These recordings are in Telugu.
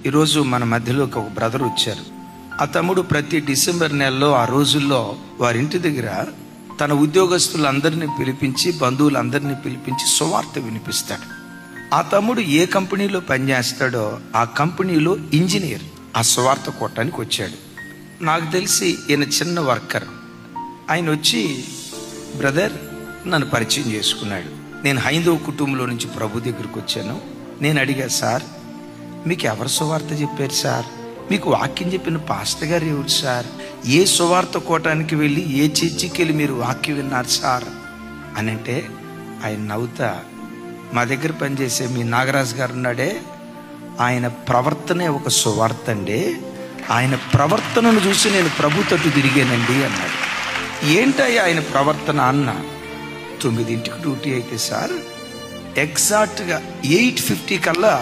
ఈరోజు మన మధ్యలోకి ఒక బ్రదర్ వచ్చారు. ఆ తమ్ముడు ప్రతి డిసెంబర్ నెలలో ఆ రోజుల్లో వారింటి దగ్గర తన ఉద్యోగస్తులందరినీ పిలిపించి, బంధువులందరినీ పిలిపించి సువార్త వినిపిస్తాడు. ఆ తమ్ముడు ఏ కంపెనీలో పనిచేస్తాడో ఆ కంపెనీలో ఇంజనీర్ ఆ సువార్త కొట్టడానికి వచ్చాడు. నాకు తెలిసి ఈయన చిన్న వర్కర్. ఆయన వచ్చి బ్రదర్ నన్ను పరిచయం చేసుకున్నాడు. నేను హైందవ కుటుంబంలో నుంచి ప్రభు దగ్గరికి వచ్చాను. నేను అడిగా, సార్ మీకు ఎవరు సువార్త చెప్పారు సార్? మీకు వాక్యం చెప్పిన పాస్టర్ గారు ఎవరు సార్? ఏ సువార్త కోటానికి వెళ్ళి ఏ చర్చికి వెళ్ళి మీరు వాక్యం విన్నారు సార్ అని అంటే, ఆయన నవ్వుతా, మా దగ్గర పనిచేసే మీ నాగరాజు గారు ఉన్నాడే, ఆయన ప్రవర్తనే ఒక సువార్త అండి, ఆయన ప్రవర్తనను చూసి నేను ప్రభు తట్టు తిరిగానండి అన్నాడు. ఏంటయ్యా ఆయన ప్రవర్తన అన్న? 9ంటికి డ్యూటీ అయితే సార్ ఎగ్జాక్ట్గా 8:50 కల్లా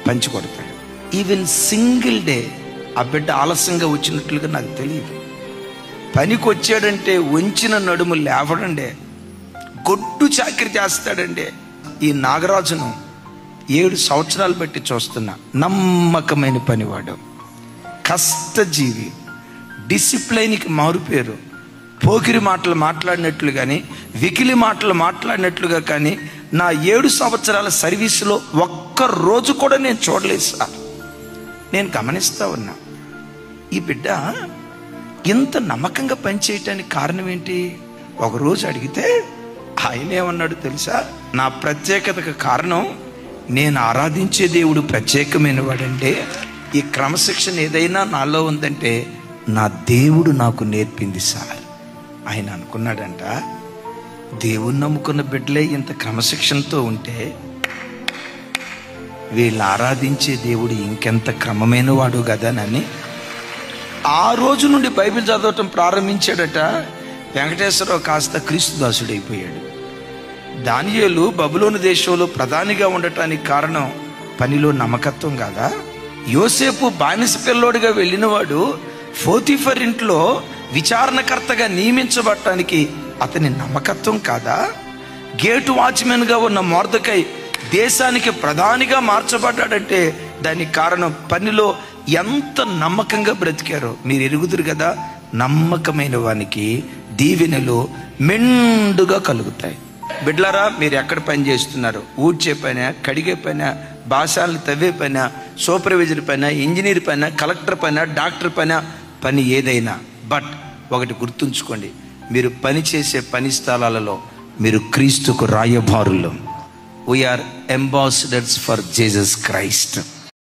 పంచి కొడతాడు. ఈవెన్ సింగిల్ డే ఆ బిడ్డ ఆలస్యంగా వచ్చినట్లుగా నాకు తెలియదు. పనికి వచ్చాడంటే వంచిన నడుము లేవడండే, గొడ్డు చాకిరి చేస్తాడండి. ఈ నాగరాజును 7 సంవత్సరాలు బట్టి చూస్తున్నా. నమ్మకమైన పనివాడు, కష్టజీవి, డిసిప్లైన్కి మారుపేరు. పోకిరి మాటలు మాట్లాడినట్లు కానీ, వెకిలి మాటలు మాట్లాడినట్లుగా కానీ నా 7 సంవత్సరాల సర్వీసులో ఒక్క రోజు కూడా నేను చూడలేదు సార్. నేను గమనిస్తా ఉన్నా, ఈ బిడ్డ ఇంత నమ్మకంగా పనిచేయటానికి కారణం ఏంటి? ఒకరోజు అడిగితే ఆయన ఏమన్నాడు తెలుసా? నా ప్రత్యేకతకు కారణం నేను ఆరాధించే దేవుడు ప్రత్యేకమైన వాడంటే, ఈ క్రమశిక్షణ ఏదైనా నాలో ఉందంటే నా దేవుడు నాకు నేర్పింది సార్. ఆయన అనుకున్నాడంట, దేవుణ్ణి నమ్ముకున్న బిడ్డలే ఇంత క్రమశిక్షణతో ఉంటే వీళ్ళు ఆరాధించే దేవుడు ఇంకెంత క్రమమైన వాడు కదానని ఆ రోజు నుండి బైబిల్ చదవటం ప్రారంభించాడట. వెంకటేశ్వరరావు కాస్త క్రీస్తుదాసుడైపోయాడు. దానియేలు బబులోను దేశంలో ప్రధానిగా ఉండటానికి కారణం పనిలో నమ్మకత్వం కాదా? యోసేపు బానిస పిల్లోడిగా వెళ్ళినవాడు పోతీఫర్ ఇంట్లో విచారణకర్తగా నియమించబడటానికి అతని నమ్మకత్వం కాదా? గేటు వాచ్మెన్గా ఉన్న మొర్దెకై దేశానికి ప్రధానిగా మార్చబడ్డాడంటే దానికి కారణం పనిలో ఎంత నమ్మకంగా బ్రతికారో మీరు ఎరుగుదురు కదా. నమ్మకమైన వానికి దీవెనలు మెండుగా కలుగుతాయి. బిడ్లారా, మీరు ఎక్కడ పని చేస్తున్నారు? ఊడ్చే పైన, కడిగే పైన, బాసాలను తవ్వే పైన, సూపర్వైజర్ పైన, ఇంజనీర్ పైన, కలెక్టర్ పైన, డాక్టర్ పైన, పని ఏదైనా. బట్ ఒకటి గుర్తుంచుకోండి, మీరు పని చేసే పని స్థలాలలో మీరు క్రీస్తుకు రాయబారులు. We are ambassadors for Jesus Christ.